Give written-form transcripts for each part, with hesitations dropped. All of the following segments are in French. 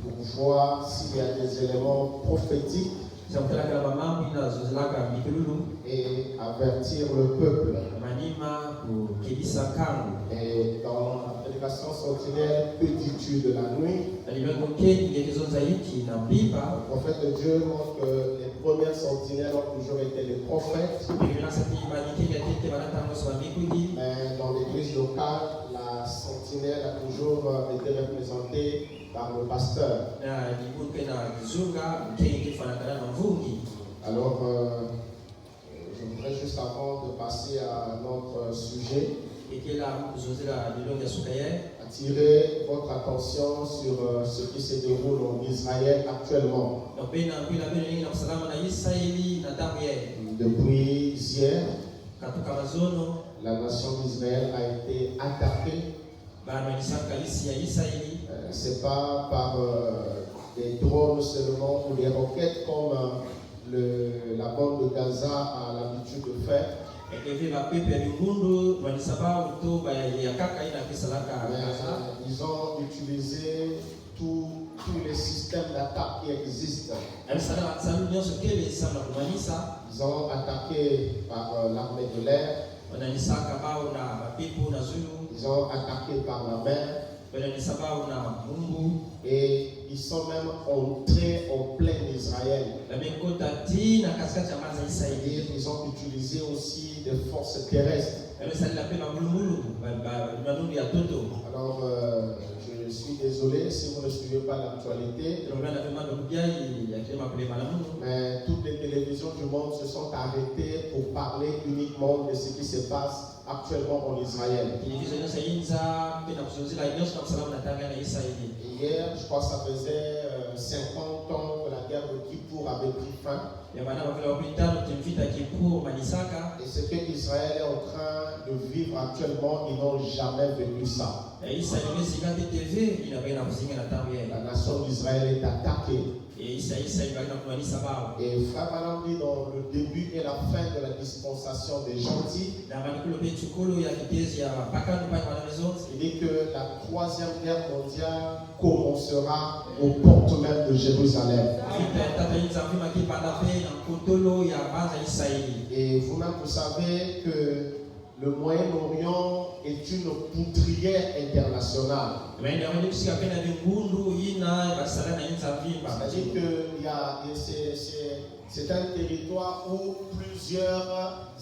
pour voir s'il y a des éléments prophétiques et avertir le peuple. Et dans la prédication sentinelle, que dis-tu de la nuit? Le prophète de Dieu montre que les premières sentinelles ont toujours été les prophètes. Mais dans l'église locale, la sentinelle a toujours été représentée par le pasteur. Alors, je voudrais juste avant de passer à notre sujet, attirer votre attention sur ce qui se déroule en Israël actuellement. Depuis hier, la nation d'Israël a été attaquée. C'est pas par des drones seulement ou des roquettes comme la bande de Gaza a l'habitude de faire. Ils ont utilisé tous les systèmes d'attaque qui existent. Ils ont attaqué par l'armée de l'air. Ils ont attaqué par la mer. Et ils sont même entrés en plein Israël. Ils ont utilisé aussi des forces terrestres. Alors, je suis désolé si vous ne suivez pas l'actualité. Mais toutes les télévisions du monde se sont arrêtées pour parler uniquement de ce qui se passe actuellement en Israël. Hier, je crois que ça faisait 50 ans que la guerre de Kippour avait pris fin. Et ce que Israël est en train de vivre actuellement, ils n'ont jamais vécu ça. La nation d'Israël est attaquée. Et Frère Branham dit dans le début et la fin de la dispensation des gentils, il dit que la troisième guerre mondiale commencera aux portes même de Jérusalem. Et vous-même, vous savez que le Moyen-Orient est une poudrière internationale. C'est-à-dire que c'est un territoire où plusieurs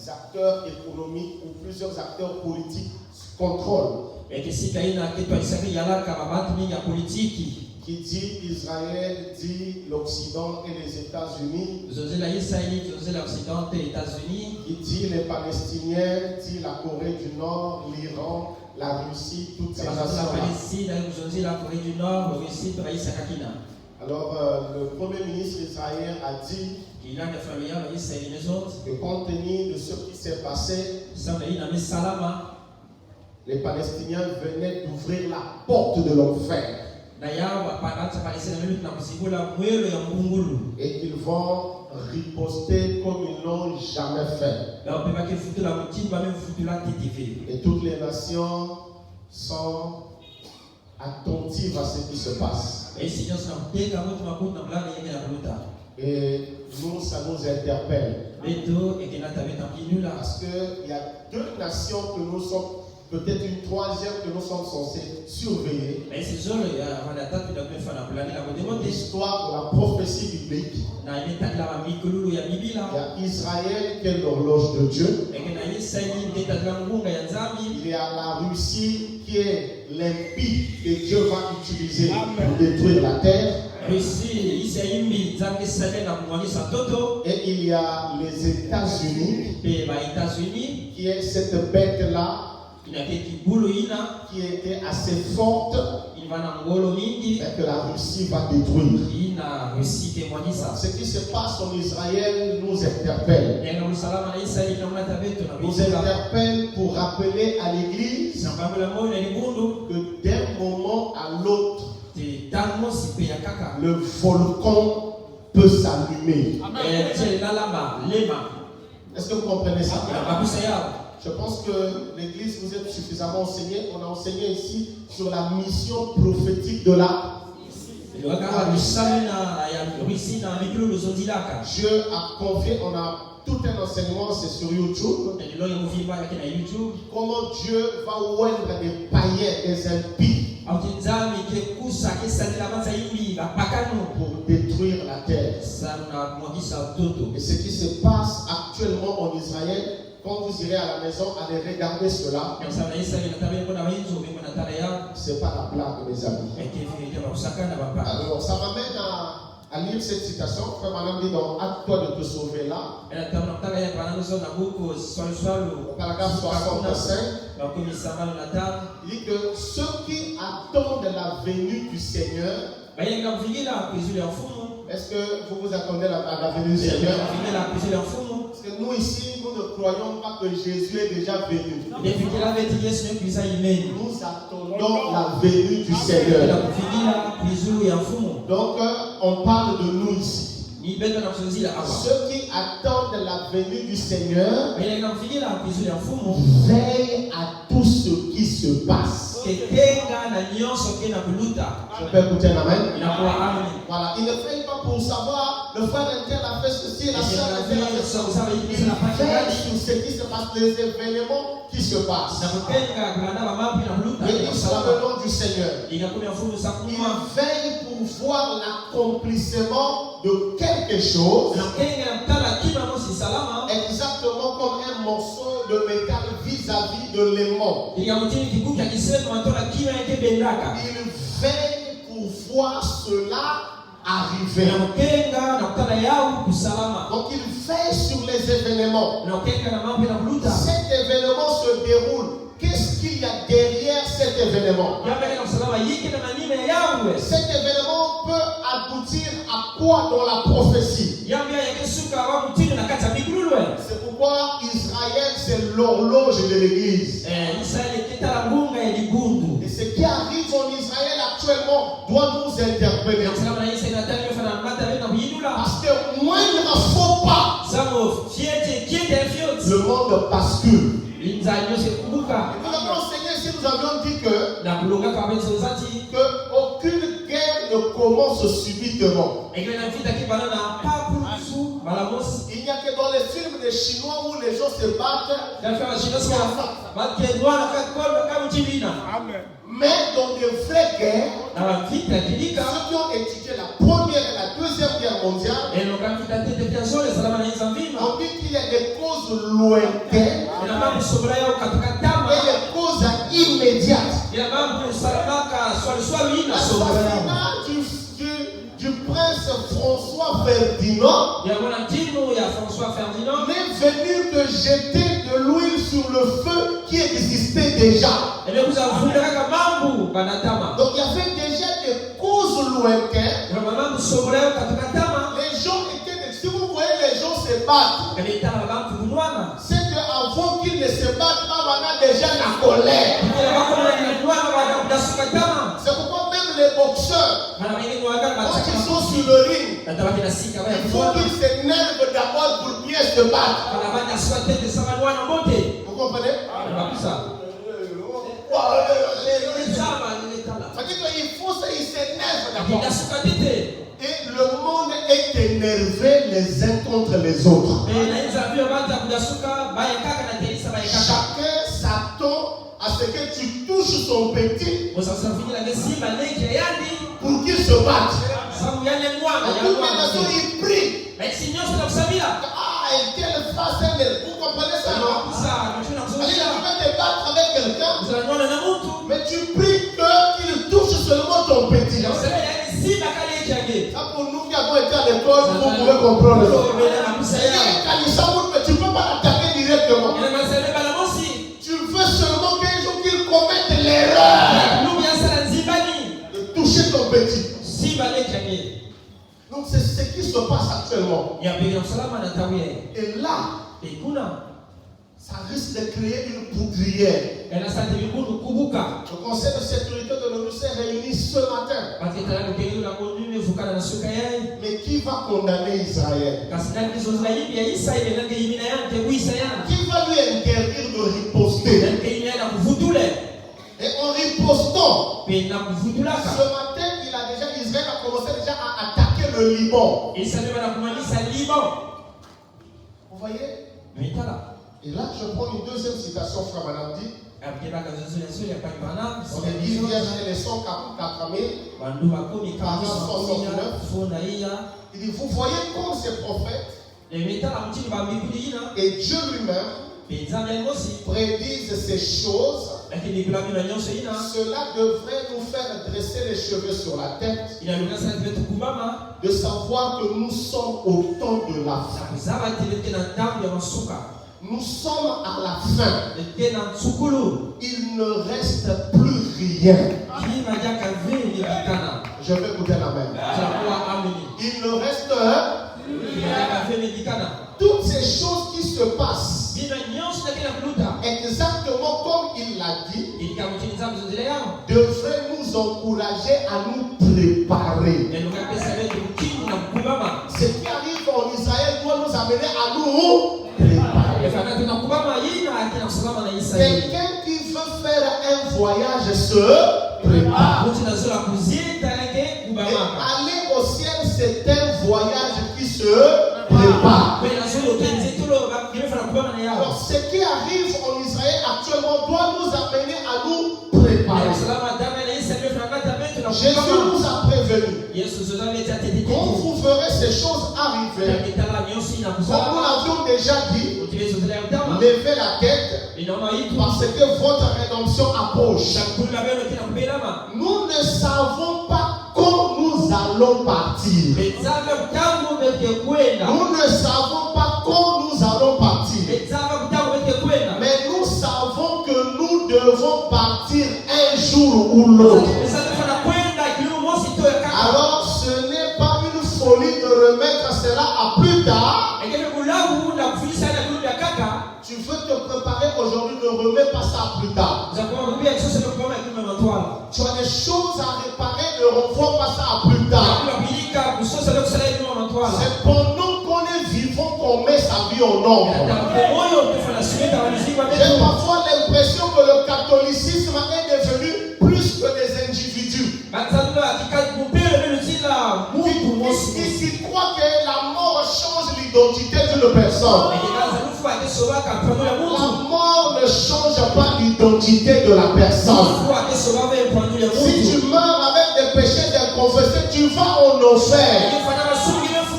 acteurs économiques ou plusieurs acteurs politiques contrôlent. Qui dit Israël, dit l'Occident et les États-Unis. Qui dit les Palestiniens, dit la Corée du Nord, l'Iran, la Russie, toutes ces nations. Alors, le Premier ministre israélien a dit que compte tenu de ce qui s'est passé, les Palestiniens venaient d'ouvrir la porte de l'enfer. Et qu'ils vont riposter comme ils n'ont jamais fait. Et toutes les nations sont attentives à ce qui se passe. Et nous, ça nous interpelle. Parce qu'il y a deux nations que nous sommes, peut-être une troisième que nous sommes censés surveiller. L'histoire de la prophétie biblique. Il y a Israël qui est l'horloge de Dieu. Il y a la Russie qui est l'impie que Dieu va utiliser pour détruire la terre. Et il y a les États-Unis qui est cette bête-là qui était assez forte et que la Russie va détruire. Ce qui se passe en Israël nous interpelle. Nous interpelle pour rappeler à l'Église que d'un moment à l'autre, le volcan peut s'allumer. Est-ce que vous comprenez ça? Je pense que l'Église vous est suffisamment enseignée. On a enseigné ici sur la mission prophétique de Dieu a confié, on a tout un enseignement, c'est sur YouTube. Comment Dieu va oindre des païens, des impies, pour détruire la terre. Et ce qui se passe actuellement en Israël, quand vous irez à la maison, allez regarder cela. C'est pas la blague, mes amis. Alors, ça m'amène à lire cette citation. Frère Madame dit dans Acte toi de te sauver là. Paragraphe 65. Il dit que ceux qui attendent la venue du Seigneur. Est-ce que vous vous attendez à la venue du Seigneur? Parce que nous ici, nous ne croyons pas que Jésus est déjà venu. Nous attendons la venue du Seigneur. Donc, on parle de nous ici. Ceux qui attendent la venue du Seigneur veillent à tout ce qui se passe. Je peux écouter un amen? Voilà, il ne veille pas pour savoir le frère intel a fait ceci, la soeur a fait ceci. Il veille sur ce qui se passe, les événements qui se passent. Béni soit le nom du Seigneur. Il veille pour voir l'accomplissement de quelque chose, exactement comme un morceau de métal vis-à-vis de l'aimant. Il veille pour voir cela arriver. Donc il veille sur les événements. Cet événement se déroule. Qu'est-ce qu'il y a derrière cet événement? Cet événement peut aboutir à quoi dans la prophétie? C'est pourquoi Israël, c'est l'horloge de l'Église. Et ce qui arrive en Israël actuellement doit nous interpeller. Parce que moindre faux pas, le monde bascule. Nous avons enseigné ici, nous avions dit que aucune guerre ne commence subitement. Il n'y a que dans les films des Chinois où les gens se battent. Mais dans des vraies guerres, ceux qui ont étudié la première et la deuxième guerre mondiale, on dit qu'il y a des causes lointaines et des causes immédiates. L'assassinat du prince François Ferdinand n'est venu de jeter de l'huile sur le feu qui existait déjà. Donc il y avait déjà des causes lointaines. Les gens étaient, si vous voyez les gens se battre, c'est qu'avant qu'ils ne se battent pas, on a déjà la colère. C'est pourquoi même les boxeurs, quand ils sont sur le ring, il faut qu'ils s'énervent d'abord pour bien se battre. Vous comprenez? Il faut ça, ils s'énervent d'abord. Et le monde est énervé les uns contre les autres. Chacun s'attend à ce que tu touches son petit pour qu'il se batte. Toute la nation, il prie. Quelle face vous comprenez ça? Tu vas te battre avec quelqu'un, mais tu pries qu'il touche seulement ton petit. Ça pour nous qui avons été à l'école, vous pouvez comprendre. Mais tu ne peux pas l'attaquer directement. Tu veux seulement qu'un jour qu'il commette l'erreur de toucher ton petit. Donc c'est ce qui se passe actuellement. Et là, ça risque de créer une poudrière. Le Conseil de sécurité de l'ONU s'est réuni ce matin. Mais qui va condamner Israël? Qui va lui interdire de riposter? Et en ripostant, ce matin, Israël a commençait déjà à attaquer le Liban. Vous voyez? Et là, je prends une deuxième citation, frère Manamdi. On est 10 vierges et les 144 000. Par 69. Il dit, vous voyez comme ces prophètes et Dieu lui-même prédisent ces choses. Cela devrait nous faire dresser les cheveux sur la tête, de savoir que nous sommes au temps de la fin. Nous sommes à la fin. Il ne reste plus rien. Je vais écouter la main. Il ne reste toutes ces choses qui se passent exactement comme il l'a dit devraient nous encourager à nous préparer. Ce qui arrive en Israël doit nous amener à nous préparer. Quelqu'un qui veut faire un voyage se prépare. Et aller au ciel, c'est un voyage qui se prépare. Alors, ce qui arrive en Israël actuellement doit nous amener à nous préparer. Jésus nous a prévenu. Quand vous verrez ces choses arriver, comme nous l'avions déjà dit, levez la tête parce que votre rédemption approche. Nous ne savons pas quand nous allons partir. Nous ne savons pas quand nous allons partir. Mais nous savons que nous devons partir un jour ou l'autre. Alors ce n'est pas une folie de remettre cela à plus tard. Tu veux te préparer aujourd'hui, ne remets pas ça à plus tard. Tu as des choses à réparer, ne renvoie pas ça à plus tard. C'est pendant qu'on est vivant qu'on met sa vie en ordre. J'ai parfois l'impression que le catholicisme est devenu plus que des individus. Qui croient que la mort change l'identité d'une personne. La mort ne change pas l'identité de la personne. Si tu meurs avec des péchés inconfessés, tu vas en enfer.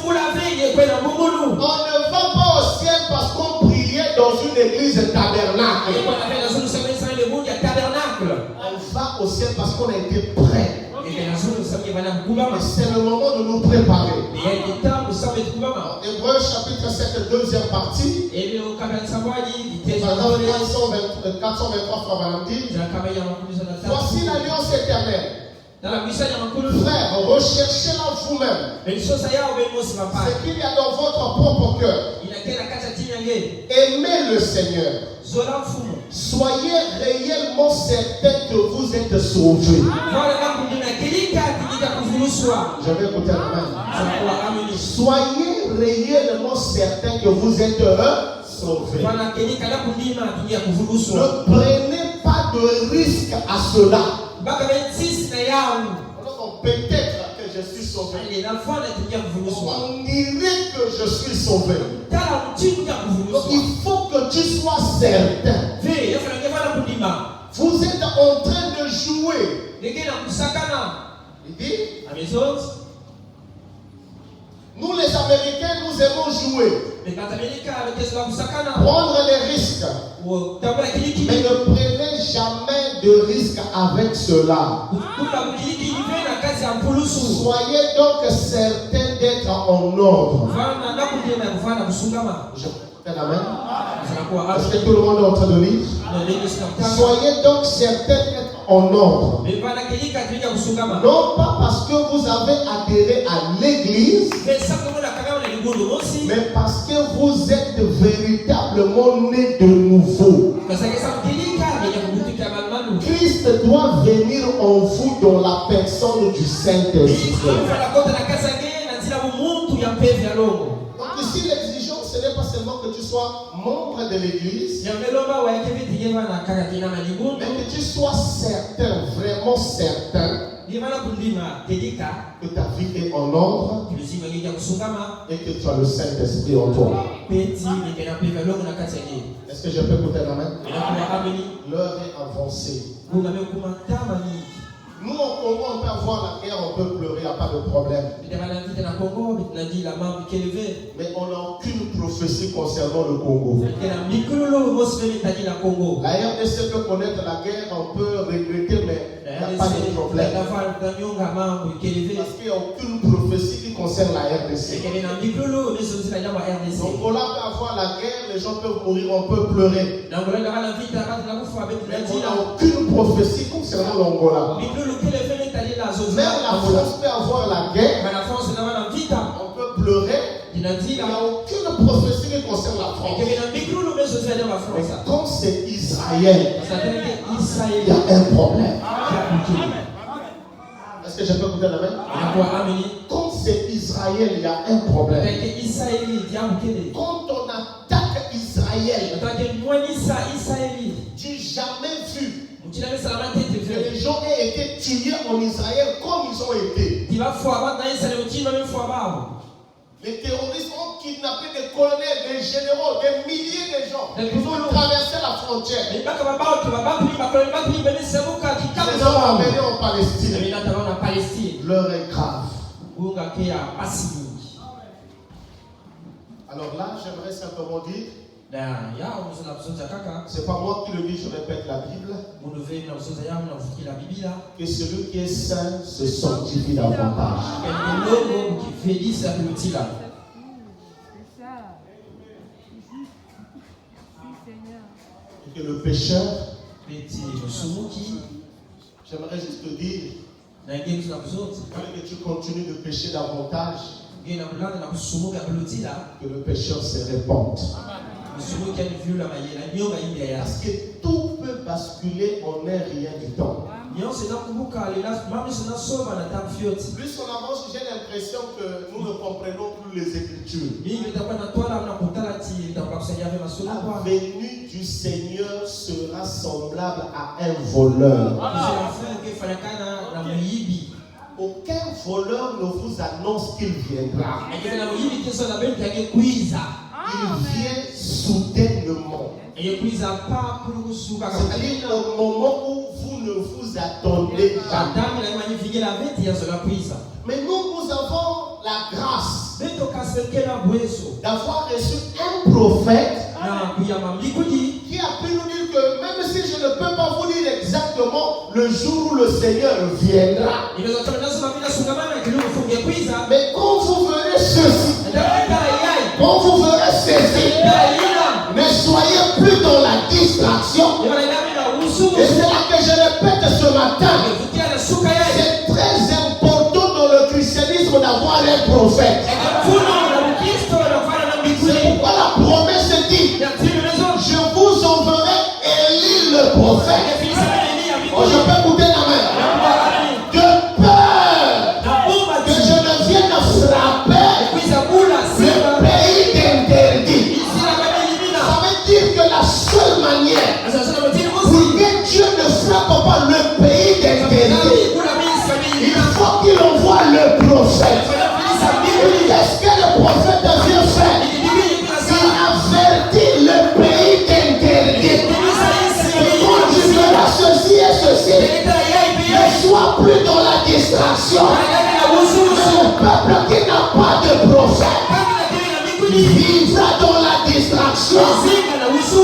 On ne va pas au ciel parce qu'on priait dans une église tabernacle. On va au ciel parce qu'on a été prêt. C'est le moment de nous préparer. Hébreux chapitre 7, deuxième partie. 423 frères Valentin. Voici l'alliance éternelle. Frères, recherchez-la vous-même. Ce qu'il y a dans votre propre cœur. Aimez le Seigneur. Soyez réellement certains que vous êtes sauvés. Je vais écouter la main. Soyez réellement certains que vous êtes sauvés. Ne prenez pas de risque à cela. Peut-être que je suis sauvé. On dirait que je suis sauvé. Donc il faut que tu sois certain. Vous êtes en train de jouer. Il dit, nous les Américains, nous aimons jouer. Prendre les risques. Mais ne prenez jamais de risques avec cela. Soyez donc certains d'être en ordre. La main. Est-ce que tout le monde est en train de lire? Soyez donc certains d'être en ordre. Non pas parce que vous avez adhéré à l'église, mais parce que vous êtes véritablement nés de nouveau. Christ doit venir en vous dans la personne du Saint-Esprit. Donc ici l'exigence, ce n'est pas seulement que tu sois membre de l'église, mais que tu sois certain, vraiment certain, que ta vie est en ordre et que tu as le Saint-Esprit en toi. Est-ce que je peux écouter la main? L'heure est avancée. Nous, au Congo, on peut avoir la guerre, on peut pleurer, il n'y a pas de problème. Mais on n'a aucune prophétie concernant le Congo. La RDC peut connaître la guerre, on peut regretter, mais il n'y a pas de problème. Parce qu'il n'y a aucune prophétie qui concerne la RDC. Donc, on peut avoir la guerre, les gens peuvent mourir, on peut pleurer. Mais on n'a aucune prophétie concernant l'Angola. Même la France peut avoir la guerre, on peut pleurer. Il n'y a aucune prophétie qui concerne la France. Mais quand c'est Israël, il y a un problème. Est-ce que je peux écouter la main? Quand c'est Israël, il y a un problème. Quand on attaque Israël, j'ai jamais vu que les gens aient été tués en Israël comme ils ont été. Les terroristes ont kidnappé des colonels, des généraux, des milliers de gens. Ils ont traversé la frontière. Ils les ont amenés en Palestine. L'heure est grave. Alors là, j'aimerais simplement dire, c'est pas moi qui le dis, je répète la Bible, que celui qui est saint se sanctifie davantage. Et que le pécheur, j'aimerais juste te dire, que tu continues de pécher davantage, que le pécheur se répande. Parce que tout peut basculer en un rien du temps. Plus on avance, j'ai l'impression que nous ne comprenons plus les Écritures. La venue du Seigneur sera semblable à un voleur. Aucun voleur ne vous annonce qu'il viendra. Il vient soudainement. C'est-à-dire au moment où vous ne vous attendez jamais. Mais nous avons la grâce d'avoir reçu un prophète qui a pu nous dire que même si je ne peux pas vous dire exactement le jour où le Seigneur viendra, mais quand vous verrez ceci, quand vous verrez ceci, ne soyez plus dans la distraction. Et c'est là que je répète ce matin, c'est très important dans le christianisme d'avoir un prophète. C'est pourquoi la promesse dit, je vous enverrai Élie le prophète. Oh, je peux écouter la main. De peur que je ne vienne frapper le pays d'interdit. Ça veut dire que la seule manière pour que Dieu ne frappe pas le pays d'interdit, il faut qu'il envoie le prophète. Qu'est-ce que le prophète vient faire? Il avertit le pays d'interdit. Quand tu feras ceci et ceci, ne sois plus dans la distraction. Mais le peuple qui n'a pas de prophète vivra dans la distraction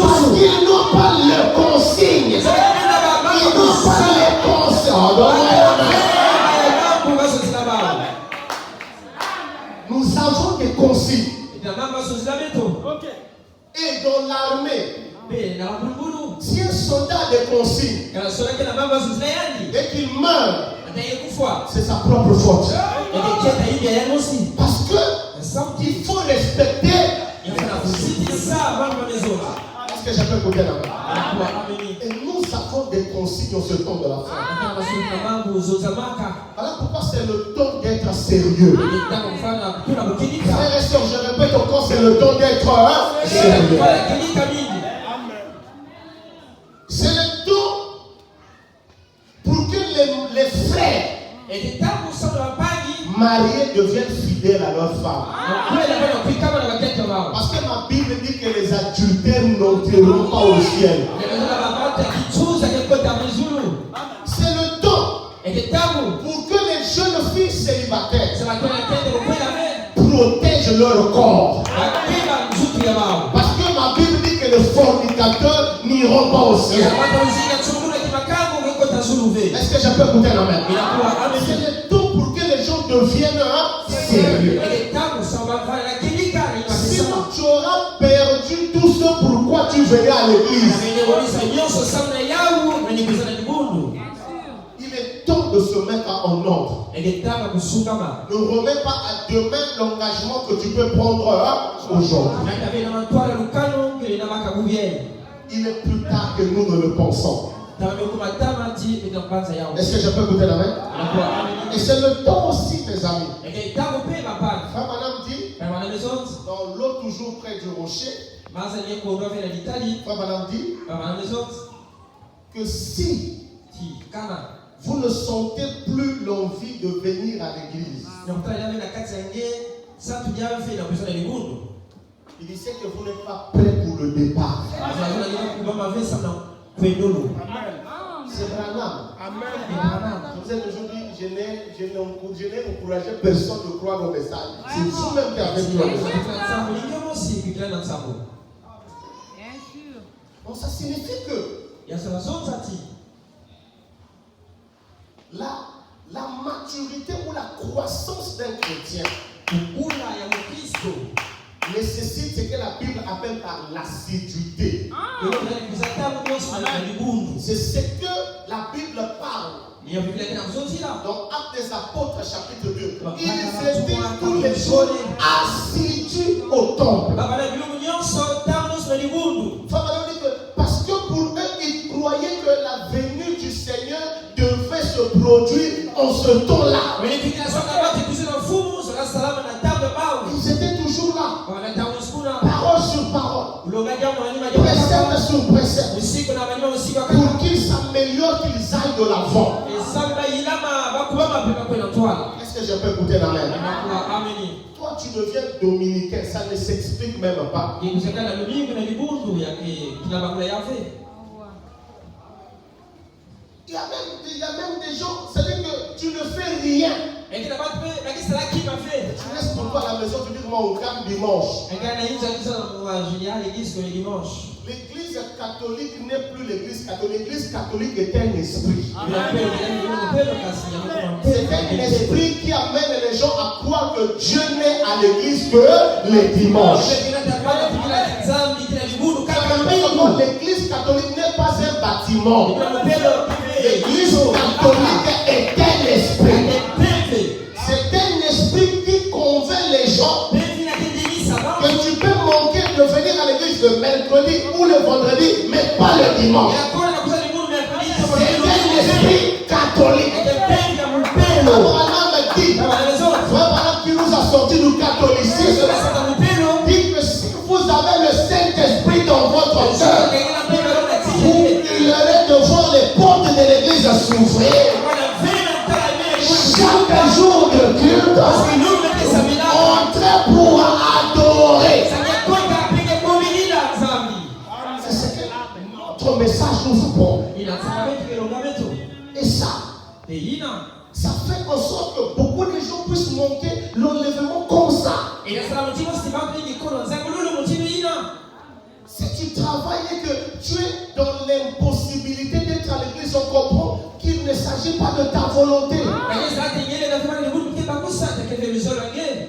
parce qu'ils n'ont pas le consigne. Ils n'ont pas les consignes. Nous avons des consignes. Et dans l'armée, si un soldat a des consignes et qu'il meurt, c'est sa propre faute. Parce que il faut respecter. Est-ce que je peux écouter la main? Et nous avons des consignes en ce temps de la fin. Voilà pourquoi c'est le temps d'être sérieux. Frères et sœurs, je répète encore, c'est le temps d'être sérieux. C'est le temps pour que les frères mariés deviennent fidèles à leur femme. Parce que ma Bible dit que les adultères n'entreront pas au ciel. C'est le temps pour que les jeunes filles célibataires protègent leur corps. Parce que ma Bible dit que les fornicateurs n'iront pas au ciel. Est-ce que je peux écouter un amen? C'est le temps pour que les gens deviennent sérieux. Sinon tu auras perdu tout ce pourquoi tu venais à l'église. Il est temps de se mettre en ordre. Ne remets pas à demain l'engagement que tu peux prendre aujourd'hui. Il est plus tard que nous ne le pensons. Est-ce que je peux écouter la main? Et c'est le temps aussi, mes amis. Frère Madame dit, dans l'eau toujours près du rocher, Frère Madame dit que si vous ne sentez plus l'envie de venir à l'église, il disait que vous n'êtes pas prêt pour le départ. C'est Branham. Amen. Je vous ai toujours dit, je n'ai encouragé personne de croire au message. C'est vous-même qui avez dit le message. Donc ça signifie que la maturité ou la croissance d'un chrétien nécessite ce que la Bible appelle par l'assiduité. C'est ce que la Bible parle. Dans Actes des Apôtres chapitre 2, ils étaient tous les jours assidus au temple. Parce que pour eux, ils croyaient que la venue du Seigneur devait se produire en ce temps-là. Ils étaient toujours là. Parole sur parole. Précepte sur précepte. Pour qu'ils s'améliorent, qu'ils aillent de l'avant. Est-ce que je peux écouter l'amen? Toi, tu deviens dominicain, ça ne s'explique même pas. Il y a même des gens, c'est-à-dire que tu ne fais rien. Tu restes pour toi à la maison, tu dis moi au camp dimanche. L'église catholique n'est plus l'église catholique. L'église catholique est un esprit. C'est un esprit qui amène les gens à croire que Dieu n'est à l'église que les dimanches. L'église catholique n'est pas un bâtiment. L'église catholique est un esprit. C'est un esprit qui convainc les gens que tu peux manquer de venir à l'église le mercredi ou le vendredi, mais pas le dimanche. C'est un esprit catholique. Abraham dit, Abraham qui nous a sorti du catholicisme, dit que si vous avez le Saint-Esprit dans votre cœur, vous hurlerez de voir les portes de l'église s'ouvrir. Chaque jour de culte, entrez pour adorer. C'est ce que notre message nous apporte. Et ça fait en sorte que beaucoup de gens puissent monter l'enlèvement comme ça. Si tu travailles et que tu es dans l'impossibilité d'être à l'église, on comprend qu'il ne s'agit pas de ta volonté.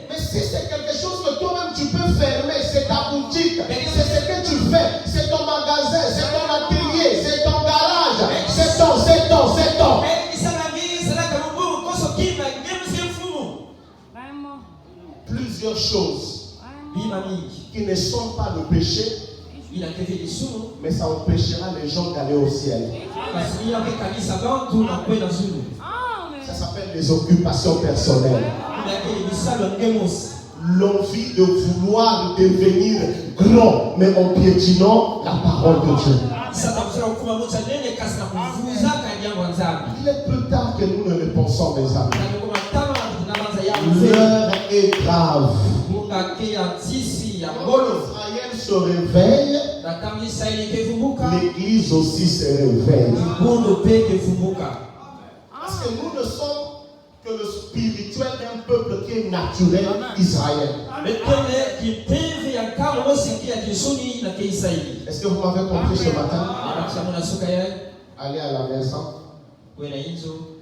Mais si c'est quelque chose que toi-même tu peux fermer, c'est ta boutique, c'est ce que tu fais, c'est ton magasin, c'est ton atelier, c'est ton garage, c'est ton. Plusieurs choses qui ne sont pas le péché, mais ça empêchera les gens d'aller au ciel. Ça s'appelle les occupations personnelles. L'envie de vouloir devenir grand, mais en piétinant la parole de Dieu. Il est plus tard que nous ne le pensons, mes amis. l'heure est grave. Israël se réveille, l'Église aussi se réveille. Parce que nous ne sommes que le spirituel d'un peuple qui est naturel, Israël. Est-ce que vous m'avez compris ce matin? Allez à la maison,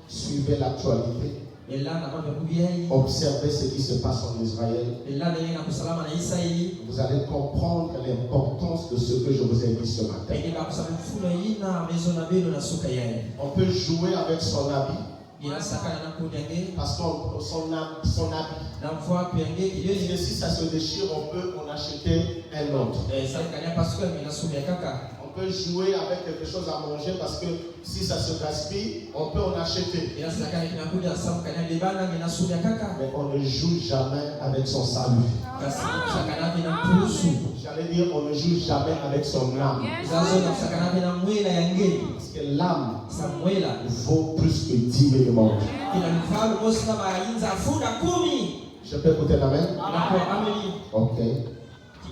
suivez l'actualité. Observez ce qui se passe en Israël. Vous allez comprendre l'importance de ce que je vous ai dit ce matin. On peut jouer avec son habit. Parce que son habit. Et si ça se déchire, on peut en acheter un autre. On peut jouer avec quelque chose à manger parce que si ça se gaspille, on peut en acheter. Mais on ne joue jamais avec son salut. J'allais dire, on ne joue jamais avec son âme. Parce que l'âme vaut plus que 10 000 mondes. Je peux écouter l'amen? Ok.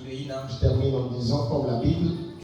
Je termine en disant, comme la Bible